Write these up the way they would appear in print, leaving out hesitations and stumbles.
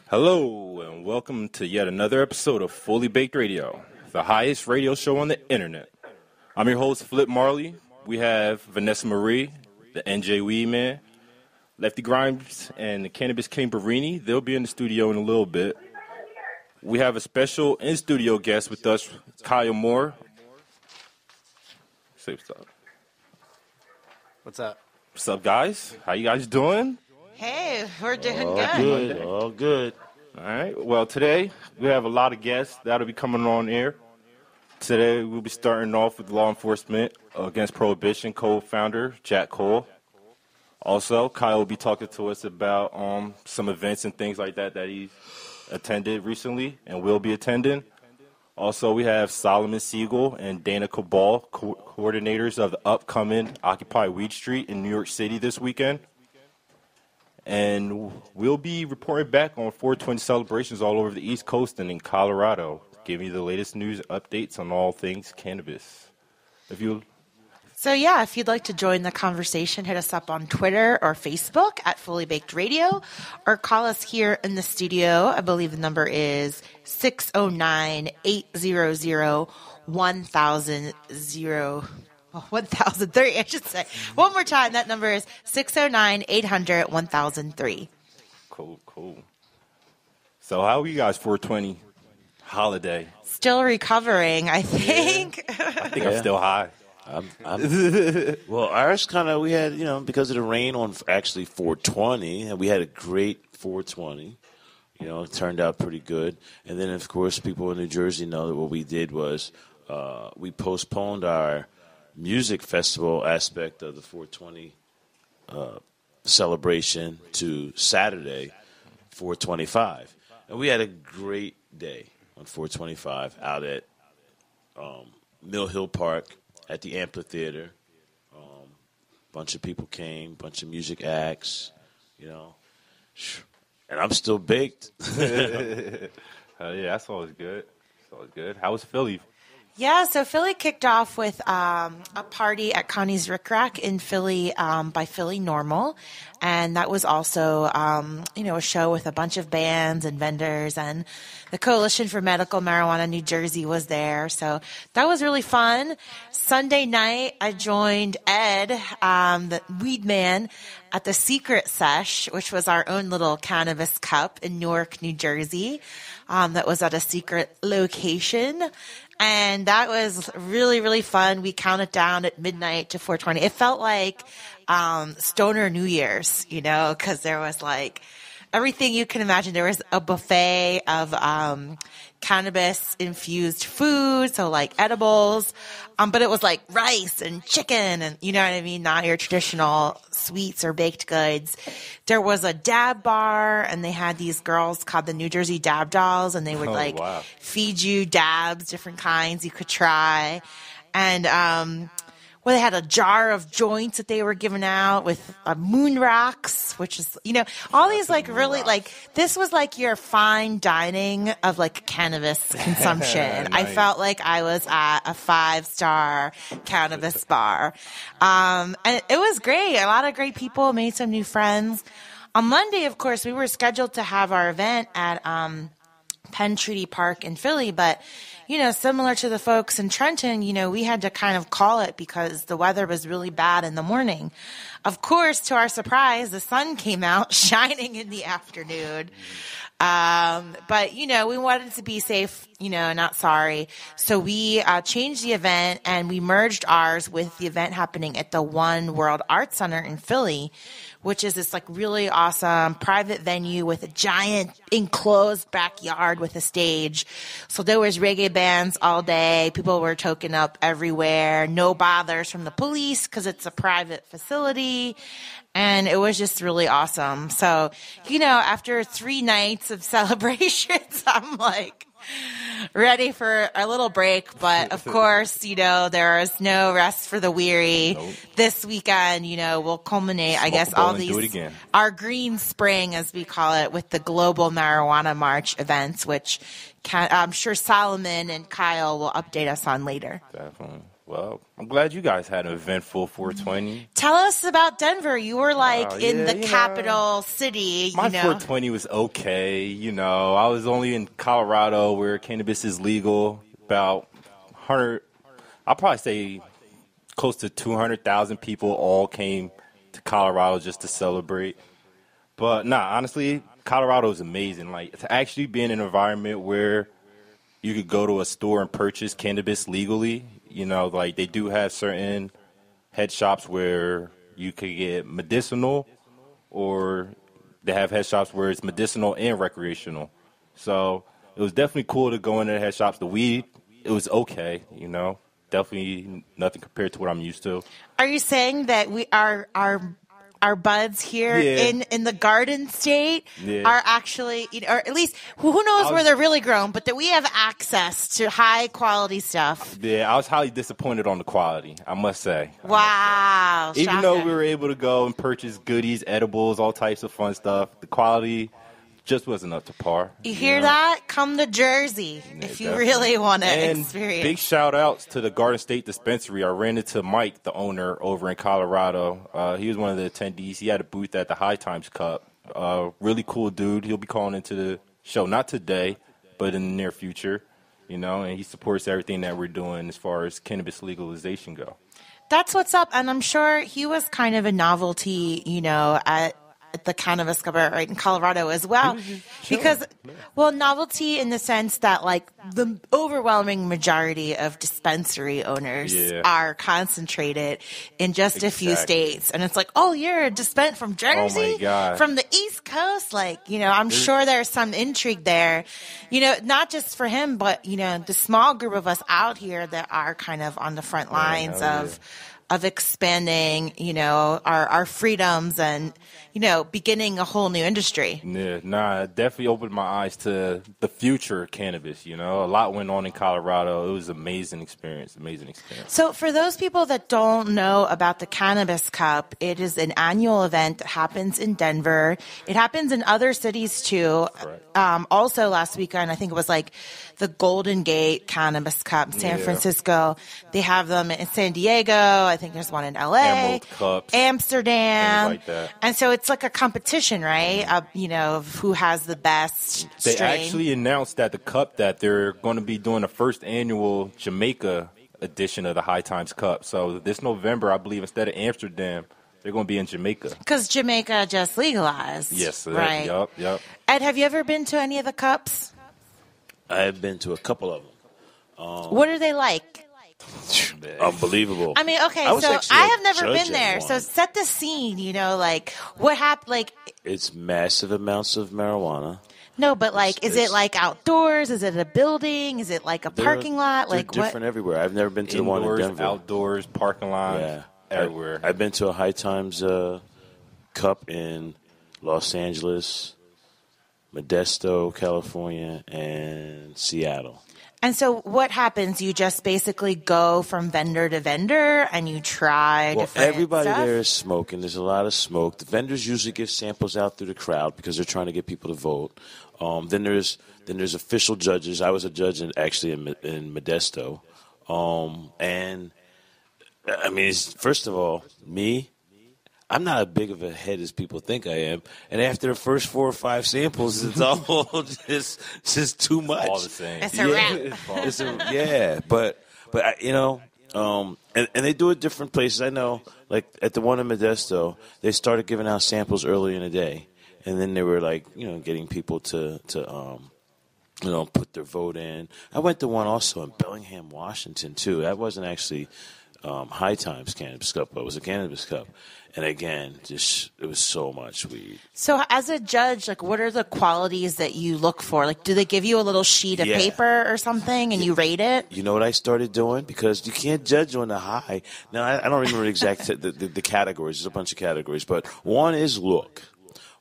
Hello, and welcome to yet another episode of Fully Baked Radio, the highest radio show on the internet. I'm your host, Flip Marley. We have Vanessa Marie, the NJ Weed Man, Lefty Grimes, and the Cannabis King Barini. They'll be in the studio in a little bit. We have a special in-studio guest with us, Kyle Moore. Say what's up. What's up? What's up, guys? How you guys doing? Hey, we're doing Good. All good. All right. Well, today we have a lot of guests that'll be coming on air. Today we'll be starting off with Law Enforcement Against Prohibition co-founder Jack Cole. Also, Kyle will be talking to us about some events and things like that he's attended recently and will be attending. Also, we have Solomon Siegel and Dana Cabal, coordinators of the upcoming Occupy Weed Street in New York City this weekend. And we'll be reporting back on 420 celebrations all over the East Coast and in Colorado, giving you the latest news updates on all things cannabis. If you'd like to join the conversation, hit us up on Twitter or Facebook at Fully Baked Radio, or call us here in the studio. I believe the number is 609-800-1003, I should say. One more time, that number is 609-800-1003. Cool. So how are you guys 420 holiday? Still recovering, I think. I think I'm still high. Well, ours we had, because of the rain on actually 420, and we had a great 420. It turned out pretty good. And then, of course, people in New Jersey know that what we did was we postponed our music festival aspect of the 420 celebration to Saturday, 425. And we had a great day on 425 out at Mill Hill Park at the amphitheater. Bunch of people came, bunch of music acts, and I'm still baked. Yeah, that's always good. How was Philly? Yeah, so Philly kicked off with a party at Connie's Rick Rack in Philly by Philly Normal. And that was also, a show with a bunch of bands and vendors. And the Coalition for Medical Marijuana New Jersey was there. So that was really fun. Sunday night, I joined Ed, the weed man, at the Secret Sesh, which was our own little cannabis cup in Newark, New Jersey. That was at a secret location. And that was really, really fun. We counted down at midnight to 420. It felt like Stoner New Year's, because there was everything you can imagine. There was a buffet of cannabis-infused food, so edibles. But it was rice and chicken and, you know what I mean, not your traditional sweets or baked goods. There was a dab bar, and they had these girls called the New Jersey Dab Dolls, and they would feed you dabs, different kinds you could try. And they had a jar of joints that they were giving out with moon rocks, which is, all these really this was your fine dining of cannabis consumption. Nice. I felt like I was at a 5-star cannabis bar. And it was great. A lot of great people, made some new friends. On Monday, of course, we were scheduled to have our event at Penn Treaty Park in Philly, but similar to the folks in Trenton, we had to kind of call it because the weather was really bad in the morning. Of course, to our surprise, the sun came out shining in the afternoon. But we wanted to be safe, not sorry. So we changed the event, and we merged ours with the event happening at the One World Arts Center in Philly, which is this really awesome private venue with a giant enclosed backyard with a stage. So there was reggae bands all day. People were token up everywhere. No bothers from the police because it's a private facility. And it was just really awesome. So, after 3 nights of celebrations, I'm ready for a little break. But of course, there is no rest for the weary. Nope. This weekend, we'll culminate, all these, our green spring, as we call it, with the Global Marijuana March events, which I'm sure Solomon and Kyle will update us on later. Definitely. Well, I'm glad you guys had an eventful 420. Tell us about Denver. You were in Yeah, the capital city. My 420 was okay. I was only in Colorado where cannabis is legal. About 100, I'll probably say close to 200,000 people all came to Colorado just to celebrate. But honestly, Colorado is amazing. To actually be in an environment where you could go to a store and purchase cannabis legally. They do have certain head shops where you could get medicinal, or they have head shops where it's medicinal and recreational. So it was definitely cool to go into the head shops. The weed, it was okay, definitely nothing compared to what I'm used to. Are you saying that our buds here in the Garden State are actually, or at least who knows where they're really grown, but that we have access to high quality stuff? Yeah, I was highly disappointed on the quality, I must say. Wow. Even though we were able to go and purchase goodies, edibles, all types of fun stuff, the quality just wasn't up to par. You hear that? Come to Jersey if you really want to experience. Big shout outs to the Garden State Dispensary. I ran into Mike, the owner, over in Colorado. He was one of the attendees. He had a booth at the High Times Cup. Really cool dude. He'll be calling into the show, not today, but in the near future. And he supports everything that we're doing as far as cannabis legalization go. That's what's up. And I'm sure he was kind of a novelty, at the Cannabis Parade right in Colorado as well, because novelty in the sense that the overwhelming majority of dispensary owners are concentrated in just a few states, and it's you're a from Jersey, oh my God, from the East Coast, I'm sure there's some intrigue there, not just for him, but the small group of us out here that are kind of on the front lines of expanding, our freedoms and, beginning a whole new industry. Yeah, it definitely opened my eyes to the future of cannabis. A lot went on in Colorado. It was an amazing experience. So for those people that don't know about the Cannabis Cup, it is an annual event that happens in Denver. It happens in other cities too. Also last weekend, I think it was the Golden Gate Cannabis Cup in San Francisco. They have them in San Diego. I think there's one in LA, Emerald Cups, Amsterdam. Like that. And so it's like a competition, right? Of who has the best strain. They actually announced at the Cup that they're going to be doing the first annual Jamaica edition of the High Times Cup. So this November, I believe, instead of Amsterdam, they're going to be in Jamaica. Because Jamaica just legalized. Yes. Right. Yep. Ed, have you ever been to any of the cups? I have been to a couple of them. What are they like? Unbelievable. I mean, okay, so I have never been there. So set the scene, what happened, It's massive amounts of marijuana. No, but is it outdoors? Is it a building? Is it a parking lot? They're different everywhere. I've never been to the one in Denver. Outdoors, parking lots, everywhere. I've been to a High Times Cup in Los Angeles, Modesto, California, and Seattle. And so what happens? You just basically go from vendor to vendor and you try different everybody stuff? there is smoking. There's a lot of smoke. The vendors usually give samples out through the crowd because they're trying to get people to vote. Then there's official judges. I was a judge in Modesto. And, I mean, first of all, I'm not as big of a head as people think I am. And after the first 4 or 5 samples, it's all just too much. All the same. It's a wrap. But and they do it different places. I know, at the one in Modesto, they started giving out samples early in the day. And then they were getting people to put their vote in. I went to one also in Bellingham, Washington, too. That wasn't actually High Times Cannabis Cup, but it was a Cannabis Cup. And again, it was so much weed. So as a judge, what are the qualities that you look for? Do they give you a little sheet of paper or something and you rate it? You know what I started doing? Because you can't judge on the high. Now, I don't remember the exact the categories. There's a bunch of categories. But one is look.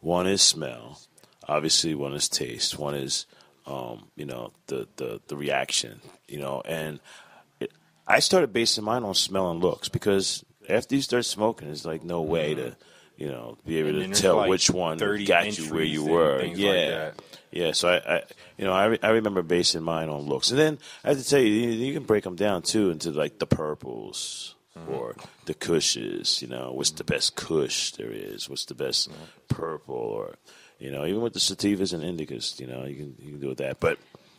One is smell. Obviously, one is taste. One is, the reaction. And I started basing mine on smell and looks because after you start smoking, it's no way be able And to then there's tell like which one 30 got you where entries you and were. things Yeah. like that. Yeah, so I remember basing mine on looks, and then I have to tell you, you can break them down too into like the purples or the Kushes. What's the best Kush there is? What's the best purple? Or even with the sativas and indicas, you can do with that. But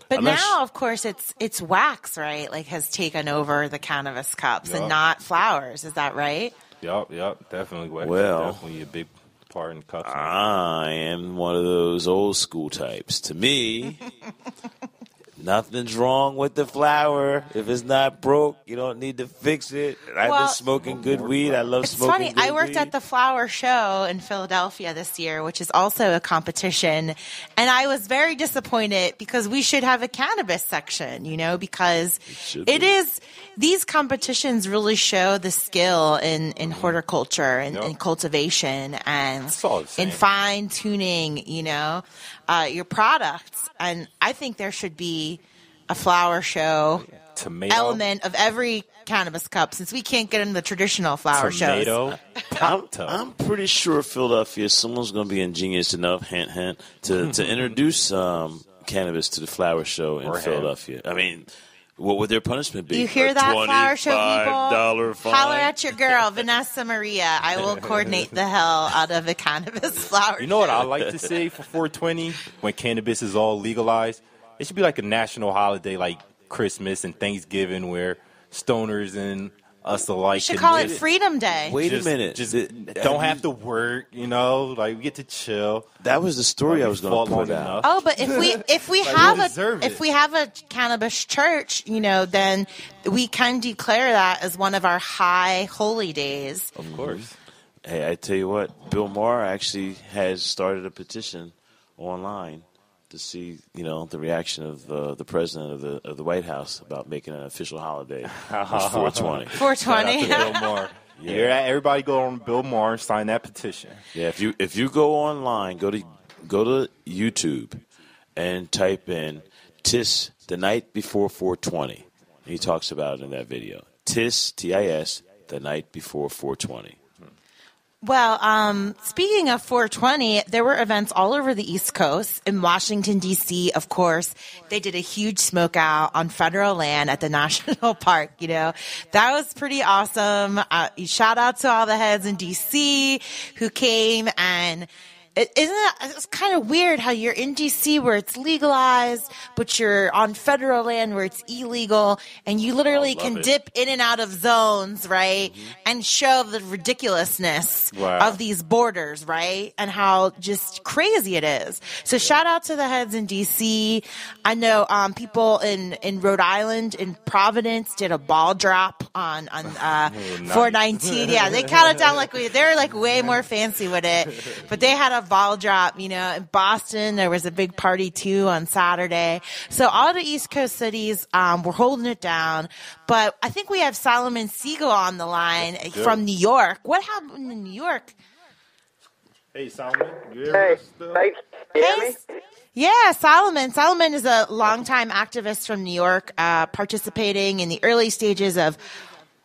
now, of course, it's wax, right? Like has taken over the cannabis cups and Yup. not flowers. Is that right? Yep, definitely. Well, definitely a big part in cups. I am one of those old school types. To me, nothing's wrong with the flower. If it's not broke, you don't need to fix it. I've been smoking good weed. I love It's smoking funny. good I worked weed. at the flower show in Philadelphia this year, which is also a competition. And I was very disappointed because we should have a cannabis section, because these competitions really show the skill in horticulture and in cultivation and It's all the same. in fine tuning, your products. And I think there should be a flower show Tomato element of every cannabis cup, since we can't get in the traditional flower shows. tomato. I'm pretty sure Philadelphia, someone's going to be ingenious enough, hint, hint, to introduce cannabis to the flower show in Or hemp. Philadelphia. I mean, what would their punishment be? You hear A that, flower show people? $25 fine? Holler at your girl, Vanessa Maria. I will coordinate the hell out of a cannabis flower You know what show. I like to say for 420 when cannabis is all legalized? It should be like a national holiday like Christmas and Thanksgiving where stoners and us alike You should can call it just- Freedom Day. Wait just- a minute. Just Have don't you- have to work, like we get to chill. That was the story I was going Fought to long put out. enough. Oh, but if we Like, have we deserve if it. we have a cannabis church, then we can declare that as one of our high holy days. Of course. Hey, I tell you what, Bill Maher actually has started a petition online to see, the reaction of the president of the White House about making an official holiday on 420. 420. Shout out to Bill Maher. Yeah, everybody go on Bill Maher and sign that petition. Yeah, if you go online, go to YouTube and type in TIS the night before 420. He talks about it in that video. TIS, TIS, the night before 420. Well, speaking of 420, there were events all over the East Coast. In Washington, D.C., of course, they did a huge smoke out on federal land at the national park, That was pretty awesome. Shout out to all the heads in D.C. who came, and it's kind of weird how you're in D.C. where it's legalized, but you're on federal land where it's illegal, and you literally can dip in and out of zones, right? And show the ridiculousness of these borders, right? And how just crazy it is. So shout out to the heads in D.C. I know people in Rhode Island, in Providence, did a ball drop on 419. Yeah, they counted down they're like way more fancy with it, but they had a ball drop, in Boston. There was a big party too on Saturday. So all the East Coast cities were holding it down. But I think we have Solomon Siegel on the line from New York. What happened in New York? Hey, Solomon. You Hey, thanks. You hear me? Yeah, Solomon. Solomon is a longtime activist from New York, participating in the early stages of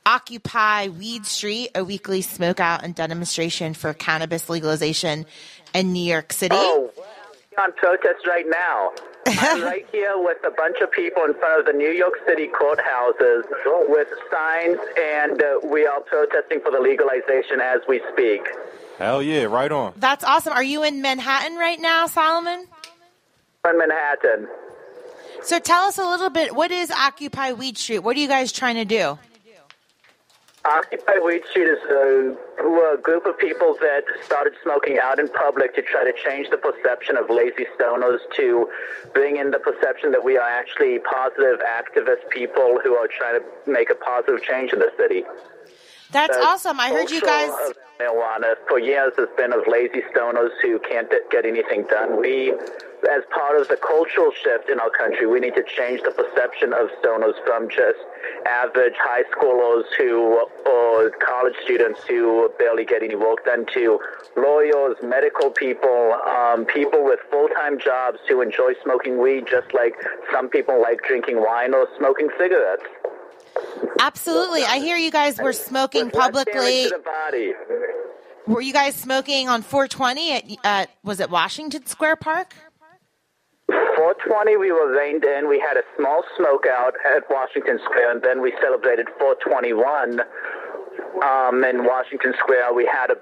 Occupy Weed Street, a weekly smokeout and demonstration for cannabis legalization in New York City. Oh, we're on protest right now. I'm right here with a bunch of people in front of the New York City courthouses with signs, and we are protesting for the legalization as we speak. Hell yeah, right on. That's awesome. Are you in Manhattan right now, Solomon? In Manhattan. So tell us a little bit, what is Occupy Weed Street? What are you guys trying to do? Occupy Weed Street is a group of people that started smoking out in public to try to change the perception of lazy stoners, to bring in the perception that we are actually positive activist people who are trying to make a positive change in the city. That's awesome. I heard you guys... Culture of marijuana for years has been of lazy stoners who can't get anything done. We, as part of the cultural shift in our country, we need to change the perception of stoners from just average high schoolers or college students who barely get any work done to lawyers, medical people, people with full-time jobs who enjoy smoking weed just like some people like drinking wine or smoking cigarettes. Absolutely. I hear you guys were smoking With less damage publicly. to the body. Were you guys smoking on 420 at was it Washington Square Park? 420, we were reined in. We had a small smoke out at Washington Square, and then we celebrated 421 in Washington Square. We had a